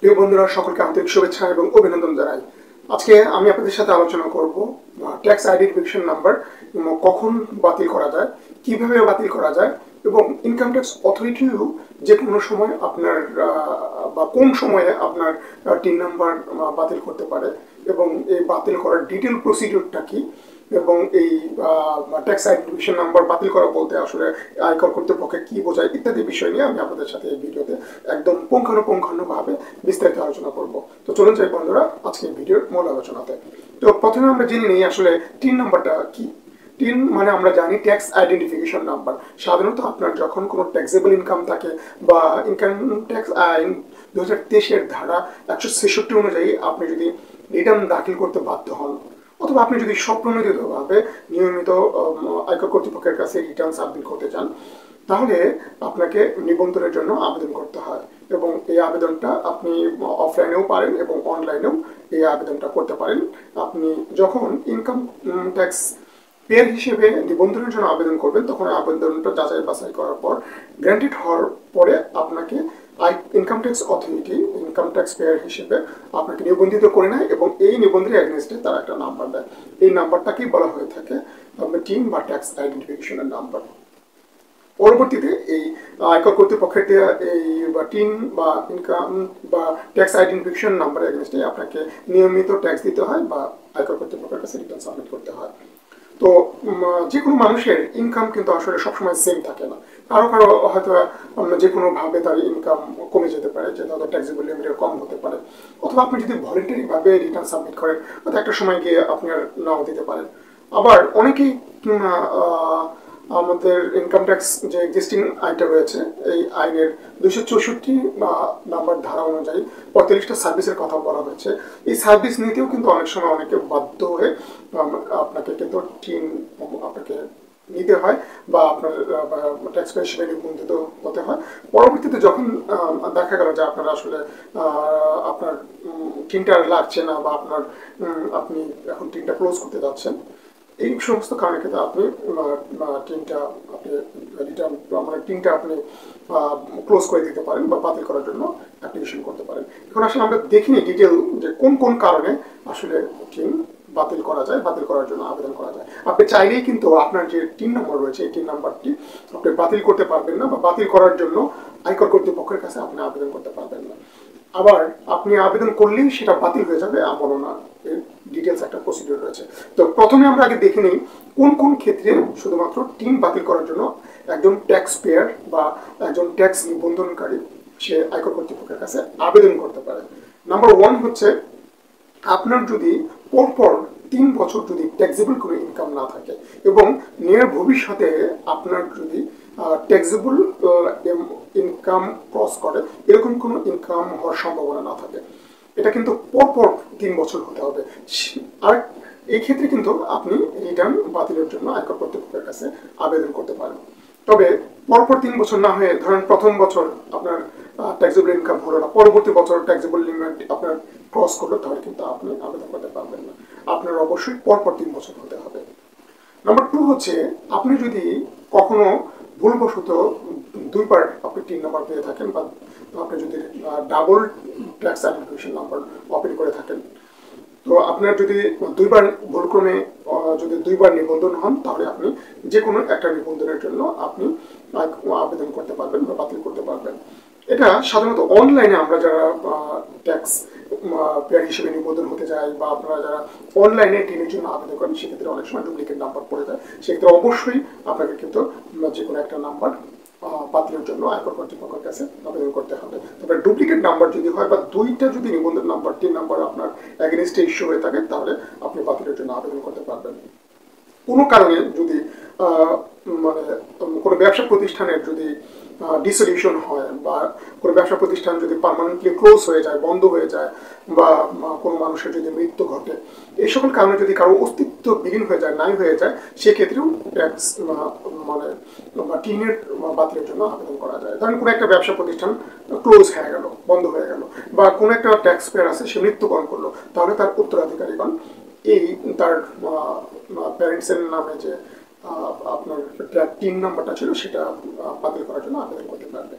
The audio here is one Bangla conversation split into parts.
প্রিয় বন্ধুরা, সকলকে আন্তরিক শুভেচ্ছা এবং অভিনন্দন জানাই। আজকে আমি আপনাদের সাথে আলোচনা করব ট্যাক্স আইডেন্টিফিকেশন নাম্বার কখন বাতিল করা যায়, কিভাবে বাতিল করা যায় এবং ইনকাম ট্যাক্স অথরিটিও যে কোনো সময় আপনার বা কোন সময়ে আপনার টিন নাম্বার বাতিল করতে পারে এবং এই বাতিল করার ডিটেল প্রসিডিউরটা কি এবং এই ট্যাক্স আইডেন্টিফিকেশন নাম্বার বাতিল করা বলতে আসলে আয়কর কর্তৃপক্ষে কি বোঝায় ইত্যাদি বিষয় নিয়ে আমি আপনাদের সাথে এই ভিডিওতে একদম পুঙ্খানুপুঙ্খানুভাবে বিস্তারিত আলোচনা করব। তো চলুন যাই বন্ধুরা আজকে ভিডিওর মূল আলোচনাতে। তো প্রথমে আমরা জেনে নিই আসলে টিন নাম্বারটা কি। টিন মানে আমরা জানি ট্যাক্স আইডেন্টিফিকেশন নাম্বার। সাধারণত আপনার যখন কোনো ট্যাক্সেবল ইনকাম থাকে বা ইনকাম ট্যাক্স আইন 2023-এর ধারা 166 অনুযায়ী আপনি যদি রিটার্ন দাখিল করতে বাধ্য হন অথবা আপনি যদি স্বপ্রণোদিতভাবে নিয়মিত আয়কর কর্তৃপক্ষের কাছে রিটার্ন সাবমিট করতে চান, তাহলে আপনাকে নিবন্ধনের জন্য আবেদন করতে হয় এবং এই আবেদনটা আপনি অফলাইনেও পারেন এবং অনলাইনেও এই আবেদনটা করতে পারেন। আপনি যখন ইনকাম ট্যাক্স পেয়ার হিসেবে নিবন্ধনের জন্য আবেদন করবেন তখন আবেদনটা যাচাই বাছাই করার পর গ্র্যান্টেড হওয়ার পরে আপনাকে income tax authority income tax payer হিসেবে আপনাকে নিবন্ধিত করে নেয় এবং এই নিবন্ধনের এগেনস্টে তারা একটা নাম্বার দেয়। এই নাম্বারটাকেই বলা হয়ে থাকে টিন বা ট্যাক্স আইডেন্টিফিকেশনের নাম্বার। পরবর্তীতে এই আয়কর কর্তৃপক্ষের দেওয়া এই বা টিন বা ইনকাম বা ট্যাক্স আইডেন্টিফিকেশন নাম্বার এগেনস্টে আপনাকে নিয়মিত ট্যাক্স দিতে হয় বা আয়কর কর্তৃপক্ষের কাছে রিটার্ন সাবমিট করতে হয়। তো যে কোনো মানুষের ইনকাম কিন্তু আসলে সবসময় সেম থাকে না। কারো কারো হয়তো যে কোনোভাবে তার ইনকাম কমে যেতে পারে, যে তাদের ট্যাক্সেবল লিমিটের কম হতে পারে, অথবা আপনি যদি ভলেন্টারিভাবে রিটার্ন সাবমিট করেন হয়তো একটা সময় গিয়ে আপনি আর নাও দিতে পারেন। আবার অনেকেই আমাদের ইনকাম ট্যাক্স যে এক্সিস্টিং আইনটা রয়েছে এই আইনের 264 নাম্বার ধারা অনুযায়ী 45টা সার্ভিসের কথা বলা হয়েছে। এই সার্ভিস নিতেও কিন্তু অনেক সময় অনেকে বাধ্য হয়ে আপনাকে কিন্তু টিন আপনাকে নিতে হয় বা আপনার ট্যাক্স পেয়ার হিসেবে নিবন্ধিত হতে হয়। পরবর্তীতে যখন দেখা গেল যে আপনার আসলে আপনার টিনটা লাগছে না বা আপনি এখন টিনটা ক্লোজ করতে যাচ্ছেন, এই সমস্ত কারণে কিন্তু আপনি টিনটা আপনি রিটার্ন মানে টিনটা আপনি ক্লোজ করে দিতে পারেন বা বাতিল করার জন্য অ্যাপ্লিকেশন করতে পারেন। এখন আসলে আমরা দেখিনি ডিটেল যে কোন কোন কারণে আসলে টিন বাতিল করা যায়, বাতিল করার জন্য আবেদন করা যায়। আপনি চাইলেই কিন্তু আপনার যে টিন নম্বর রয়েছে এই টিন নাম্বারটি আপনি বাতিল করতে পারবেন না বা বাতিল করার জন্য আয়কর কর্তৃপক্ষের কাছে আপনি আবেদন করতে পারবেন না। আবার আপনি আবেদন করলেই সেটা বাতিল হয়ে যাবে এমনও না, এর ডিটেলস একটা প্রসিডিউর রয়েছে। তো প্রথমে আমরা আগে দেখে নিই কোন কোন ক্ষেত্রে শুধুমাত্র টিন বাতিল করার জন্য একজন ট্যাক্স পেয়ার বা একজন ট্যাক্স নিবন্ধনকারী সে আয়কর কর্তৃপক্ষের কাছে আবেদন করতে পারে। নাম্বার 1 হচ্ছে আপনার যদি পরপর 3 বছর যদি ট্যাক্সেবল কোনো ইনকাম না থাকে এবং নিয়ার ভবিষ্যতে আপনার যদি ট্যাক্সেবল ইনকাম ক্রস করে এরকম কোনো ইনকাম হওয়ার সম্ভাবনা না থাকে। এটা কিন্তু পরপর 3 বছর হতে হবে। আর এই ক্ষেত্রে কিন্তু আপনি রিটার্ন বাতিলের জন্য আয়কর কর্তৃপক্ষের কাছে আবেদন করতে পারেন। তবে পরপর 3 বছর না হয়ে ধরেন প্রথম বছর আপনার ট্যাক্সেবল ইনকাম হলো না, পরবর্তী বছর ট্যাক্সেবল লিমিট আপনার ক্রস করলো, তাহলে কিন্তু আপনি আবেদন করতে পারবেন না। আপনার অবশ্যই পরপর 3 বছর হতে হবে। নাম্বার 2 হচ্ছে আপনি যদি কখনো ভুলবশত 2বার আপনি টিন নাম্বার পেয়ে থাকেন বা আপনি যদি double tax identification number open করে থাকেন, তো আপনার যদি 2বার ভুলক্রমে যদি 2বার নিবন্ধন হন তাহলে আপনি যে কোনো একটা নিবন্ধনের জন্য আপনি আবেদন করতে পারবেন বা বাতিল করতে পারবেন। এটা সাধারণত অনলাইনে আমরা যারা ট্যাক্স পেয়ার হিসেবে নিবন্ধন হতে যায় বা আপনারা যারা অনলাইনে টিনের জন্য আবেদন করেন সেক্ষেত্রে অনেক সময় ডুপ্লিকেট নাম্বার পড়ে যায়। সেক্ষেত্রে অবশ্যই আপনাকে কিন্তু যে কোনো একটা নাম্বার বাতিলের জন্য আয়কর কর্তৃপক্ষের কাছে আবেদন করতে হবে। তবে ডুপ্লিকেট নাম্বার যদি হয় বা 2টা যদি নিবন্ধন নাম্বার 3 নাম্বার আপনার এগেনস্টে ইস্যু হয়ে থাকে তাহলে আপনি বাতিলের জন্য আবেদন করতে পারবেন। কোনো কারণে যদি মানে কোনো ব্যবসা প্রতিষ্ঠানের যদি ডিসলিউশন হয় বা কোনো ব্যবসা প্রতিষ্ঠান যদি পার্মানেন্টলি ক্লোজ হয়ে যায়, বন্ধ হয়ে যায় বা কোনো মানুষের যদি মৃত্যু ঘটে, এই সকল কারণে যদি কারো অস্তিত্ব বিলীন হয়ে যায়, নাই হয়ে যায়, সেক্ষেত্রেও ট্যাক্স মানে টিনের বাতিলের জন্য আবেদন করা যায়। ধরেন কোনো একটা ব্যবসা প্রতিষ্ঠান ক্লোজ হয়ে গেল, বন্ধ হয়ে গেল, বা কোনো একটা ট্যাক্স পেয়ার আছে সে মৃত্যুবরণ করলো, তাহলে তার উত্তরাধিকারীগণ এই তার প্যারেন্টসের নামে যে আপনার টিন নাম্বারটা ছিল সেটা বাতিল করার জন্য আবেদন করতে পারবে।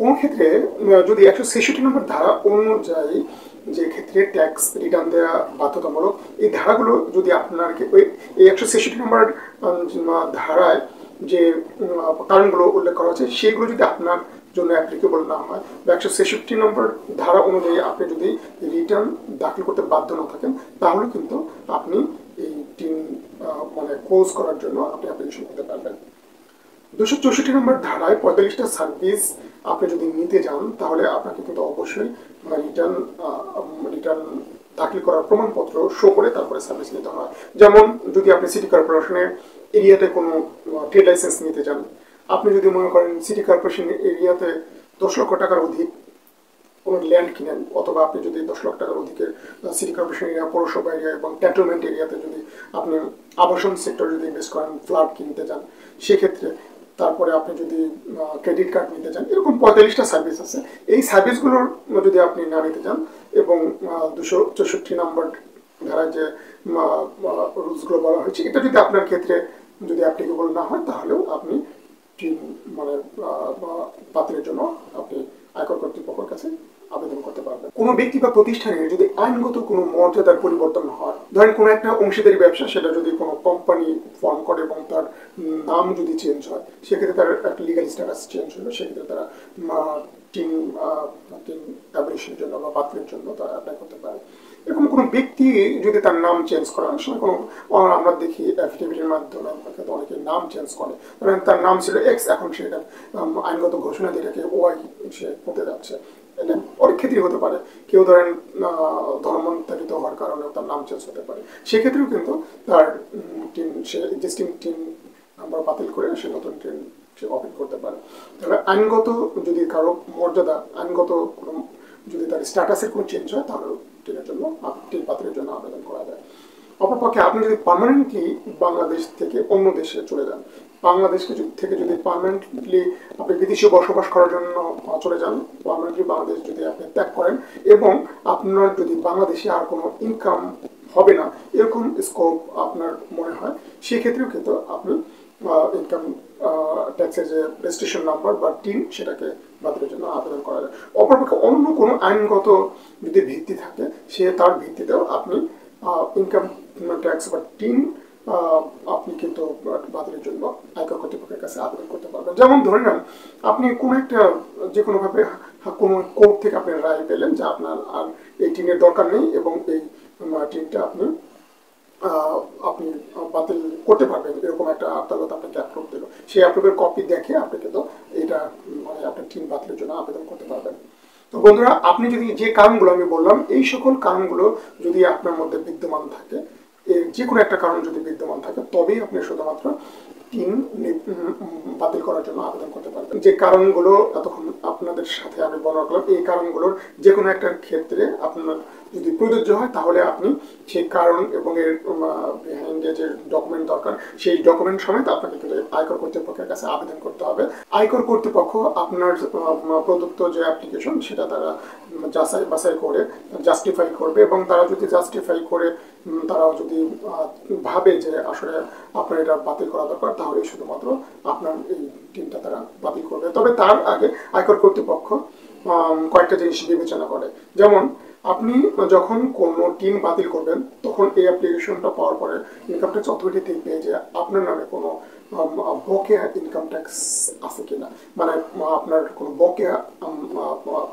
কোন ক্ষেত্রে যদি 166 নম্বর ধারা অনুযায়ী যে ক্ষেত্রে ট্যাক্স রিটার্ন দেওয়া বাধ্যতামূলক, এই ধারাগুলো যদি আপনার এই 166 নম্বর ধারায় যে কারণগুলো উল্লেখ করা হচ্ছে সেগুলো যদি আপনার জন্য অ্যাপ্লিকেবল না হয় বা 166 নম্বর ধারা অনুযায়ী আপনি যদি রিটার্ন দাখিল করতে বাধ্য না থাকেন, তাহলে কিন্তু আপনি এই টিন মানে ক্লোজ করার জন্য আপনি অ্যাপ্লিকেশন করতে পারবেন। 264 নম্বর ধারায় 45টা সার্ভিস আপনি যদি নিতে যান, তাহলে আপনাকে কিন্তু অবশ্যই রিটার্ন দাখিল করার প্রমাণপত্র শো করে তারপরে সার্ভিস নিতে হয়। যেমন যদি আপনি সিটি কর্পোরেশনের এরিয়াতে কোনো ট্রেড লাইসেন্স নিতে যান, আপনি যদি মনে করেন সিটি কর্পোরেশন এরিয়াতে 10 লক্ষ টাকার অধিক কোনো ল্যান্ড কিনেন, অথবা আপনি যদি 10 লাখ টাকার অধিকের সিটি কর্পোরেশন এরিয়া, পৌরসভা এরিয়া এবং ক্যান্টনমেন্ট এরিয়াতে যদি আপনি আবাসন সেক্টরে যদি ইনভেস্ট করেন, ফ্ল্যাট কিনতে যান, সেক্ষেত্রে তারপরে আপনি যদি ক্রেডিট কার্ড নিতে চান, এরকম 45টা সার্ভিস আছে। এই সার্ভিসগুলোর যদি আপনি না নিতে চান এবং 264 নম্বর ধারায় যে রুলসগুলো বলা হয়েছে এটা যদি আপনার ক্ষেত্রে যদি অ্যাপ্লিকেবল না হয়, তাহলেও আপনি মানে বাতিলের জন্য আপনি আয়কর কর্তৃপক্ষের কাছে আবেদন করতে পারবেন। কোনো ব্যক্তি বা প্রতিষ্ঠানের যদি আইনগত কোনো মর্যাদার পরিবর্তন হয়, ধরেন কোনো একটা অংশীদারি ব্যবসা, সেটা যদি কোনো কোম্পানি ফর্ম করে এবং তার নাম যদি চেঞ্জ হয়, সেক্ষেত্রে তার একটা লিগাল স্ট্যাটাস চেঞ্জ হলো, সেক্ষেত্রে তারা টিন অ্যাবলিশনের জন্য বা বাতিলের জন্য তারা অ্যাপ্লাই করতে পারে। এরকম কোনো ব্যক্তি যদি তার নাম চেঞ্জ করে, অনেক সময় কোনো আমরা দেখি অ্যাফিডেভিটের মাধ্যমে অনেকে নাম চেঞ্জ করে, ধরেন তার নাম ছিল এক্স, এখন সেটা আইনগত ঘোষণা দিয়ে এটাকে ওয়াই সে করতে যাচ্ছে। এটা অনেক ক্ষেত্রেই হতে পারে। কেউ ধরেন ধর্মান্তরিত হওয়ার কারণে তার নাম চেঞ্জ হতে পারে, সেক্ষেত্রেও কিন্তু তার সে এক্সিস্টিং নাম্বার বাতিল করে সে নতুন সে ওপেন করতে পারে। তবে আইনগত যদি কারো মর্যাদা, আইনগত কোনো যদি তার স্ট্যাটাসের কোনো চেঞ্জ হয়, তাহলে টিনের জন্য টিন বাতিলের জন্য আবেদন করা যায়। অপরপক্ষে আপনি যদি পার্মানেন্টলি বাংলাদেশ থেকে অন্য দেশে চলে যান, বাংলাদেশ থেকে যদি পার্মানেন্টলি আপনি বিদেশে বসবাস করার জন্য চলে যান, পার্মানেন্টলি বাংলাদেশ যদি আপনি ত্যাগ করেন এবং আপনার যদি বাংলাদেশে আর কোনো ইনকাম হবে না এরকম স্কোপ আপনার মনে হয়, সেক্ষেত্রেও কিন্তু আপনি ইনকাম ট্যাক্সের যে রেজিস্ট্রেশন নাম্বার বা টিন, সেটাকে বাতিলের জন্য আবেদন করা যায়। অপরপক্ষে অন্য কোনো আইনগত যদি ভিত্তি থাকে, সে তার ভিত্তিতেও আপনি ইনকাম ট্যাক্স বা টিন আপনি কিন্তু বাতিলের জন্য আয়কর কর্তৃপক্ষের কাছে আবেদন করতে পারবেন। যেমন ধরে নেন আপনি কোনো একটা যে কোনোভাবে কোনো কোর্ট থেকে আপনি রায় পেলেন যে আপনার আর এই টিনের দরকার নেই এবং এই টিনটা আপনি বাতিল করতে পারবেন, এরকম একটা আদালত আপনাকে অ্যাপ্রুভ দিল, সেই অ্যাপ্রুভের কপি দেখে আপনি কিন্তু এটা মানে আপনার টিন বাতিলের জন্য আবেদন করতে পারবেন। তো বন্ধুরা, আপনি যদি যে কারণগুলো আমি বললাম, এই সকল কারণগুলো যদি আপনার মধ্যে বিদ্যমান থাকে, এর যে কোনো একটা কারণ যদি বিদ্যমান থাকে, তবেই আপনি শুধুমাত্র টিন বাতিল করার জন্য আবেদন করতে পারবেন। যে কারণগুলো এতক্ষণ আপনাদের সাথে আমি বর্ণনা করলাম, এই কারণগুলোর যে কোনো একটা ক্ষেত্রে আপনার যদি প্রযোজ্য হয়, তাহলে আপনি সেই কারণ এবং এর বিহাইন্ডে যে ডকুমেন্ট দরকার, সেই ডকুমেন্ট সমেত আপনাকে আয়কর কর্তৃপক্ষের কাছে আবেদন করতে হবে। আয়কর কর্তৃপক্ষ আপনার প্রদত্ত যে অ্যাপ্লিকেশন, সেটা তারা যাচাই বাছাই করে জাস্টিফাই করবে এবং তারা যদি জাস্টিফাই করে তারাও যদি ভাবে যে আসলে আপনার এটা বাতিল করা দরকার, তাহলে শুধুমাত্র আপনার এই টিনটা তারা বাতিল করবে। তবে তার আগে আয়কর কর্তৃপক্ষ কয়েকটা জিনিস বিবেচনা করে। যেমন আপনি যখন কোনো টিন বাতিল করবেন, তখন এই অ্যাপ্লিকেশনটা পাওয়ার পরে ইনকাম ট্যাক্স অথরিটি দেখবে যে আপনার নামে কোনো বকেয়া ইনকাম ট্যাক্স আছে কিনা, মানে আপনার কোনো বকেয়া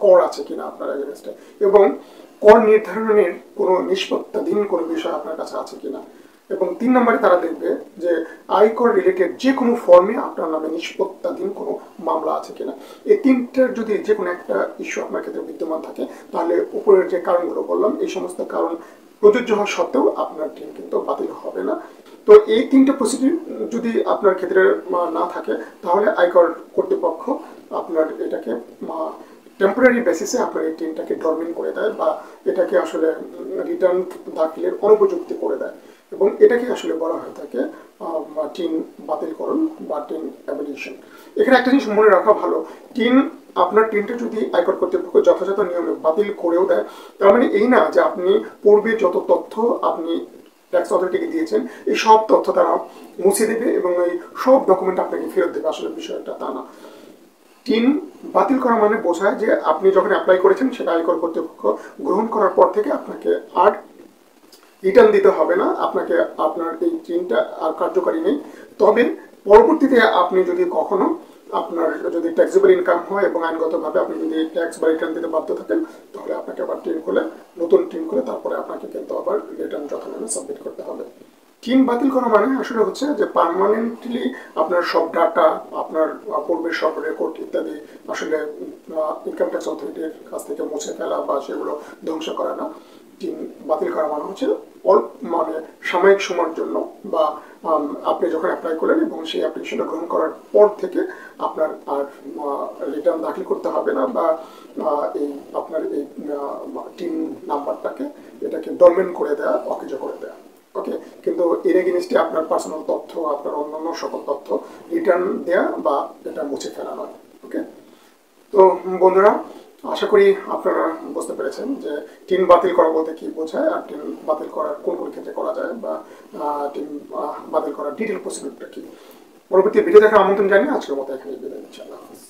কর আছে কিনা আপনার এগেনস্টে, এবং কর নির্ধারণের কোনো নিষ্পত্তাধীন কোনো বিষয় আপনার কাছে আছে কিনা। এবং 3 নম্বরে তারা দেখবে যে আয়কর রিলেটেড যে কোনো ফর্মে আপনার নামে নিষ্পত্তাধীন কোনো মামলা আছে কিনা। এই তিনটার যদি যে কোনো একটা ইস্যু আপনার ক্ষেত্রে বিদ্যমান থাকে, তাহলে উপরের যে কারণগুলো বললাম, এই সমস্ত কারণ প্রযোজ্য হওয়া সত্ত্বেও আপনার টিন কিন্তু বাতিল হবে না। তো এই 3টে প্রসিডিউর যদি আপনার ক্ষেত্রে না থাকে, তাহলে আয়কর কর্তৃপক্ষ আপনার এটাকে টেম্পোরারি বেসিসে আপনার এই টিনটাকে ডরমিন করে দেয় বা এটাকে আসলে রিটার্ন দাখিলের অনুপযুক্ত করে দেয়, এবং এটাকে আসলে বলা হয়ে থাকে টিন বাতিলকরণ বা টিন অ্যাবলিশন। এখানে একটা জিনিস মনে রাখা ভালো, আপনার টিনটা যদি আয়কর কর্তৃপক্ষ যথাযথ নিয়মে বাতিল করেও দেয়, তার মানে এই না যে আপনি পূর্বে যত তথ্য আপনি ট্যাক্স অথরিটিকে দিয়েছেন, এই সব তথ্য তারা মুছে দেবে এবং এই সব ডকুমেন্ট আপনাকে ফেরত দেবে। আসলে বিষয়টা তা না। টিন বাতিল করা মানে বোঝায় যে আপনি যখন অ্যাপ্লাই করেছেন সেটা আয়কর কর্তৃপক্ষ গ্রহণ করার পর থেকে আপনাকে আর রিটার্ন দিতে হবে না, আপনাকে আপনার এই টিনটা আর কার্যকারী নেই। তবে পরবর্তীতে আপনি যদি কখনো আপনার যদি ট্যাক্সেবল ইনকাম হয় এবং আইনগতভাবে আপনি যদি ট্যাক্স বা রিটার্ন দিতে বাধ্য থাকেন, তাহলে আপনাকে আবার টিন খুলে নতুন টিন খুলে তারপরে আপনাকে কিন্তু আবার রিটার্ন যথাযথ সাবমিট করতে হবে। টিন বাতিল করা মানে আসলে হচ্ছে যে পার্মানেন্টলি আপনার সব ডাটা, আপনার পূর্বের সব রেকর্ড ইত্যাদি আসলে ইনকাম ট্যাক্স অথরিটির কাছ থেকে মুছে ফেলা বা সেগুলো ধ্বংস করা না। টিন বাতিল করা মানে হচ্ছে মানে সাময়িক সময়ের জন্য বা আপনি যখন অ্যাপ্লাই করলেন এবং সেই অ্যাপ্লিকেশনটা গ্রহণ করার পর থেকে আপনার আর রিটার্ন দাখিল করতে হবে না, বা এই আপনার এই টিন নাম্বারটাকে এটাকে ডরমেন্ট করে দেওয়া, অকেজো করে দেওয়া। ওকে, কিন্তু এর এগেইনস্টে আপনার পার্সোনাল তথ্য, আপনার অন্যান্য সকল তথ্য রিটার্ন দেয়া বা এটা মুছে ফেলা নয়। ওকে, তো বন্ধুরা, আশা করি আপনারা বুঝতে পেরেছেন যে টিন বাতিল করা বলতে কি বোঝায় আর টিন বাতিল করার কোন কোন ক্ষেত্রে করা যায় বা টিন বাতিল করার ডিটেল প্রসিডিউরটা কি। পরবর্তী ভিডিও দেখার আমন্ত্রণ জানিয়ে আজকের মতো এখানে বিদায় নিচ্ছি। আল্লাহ হাফেজ।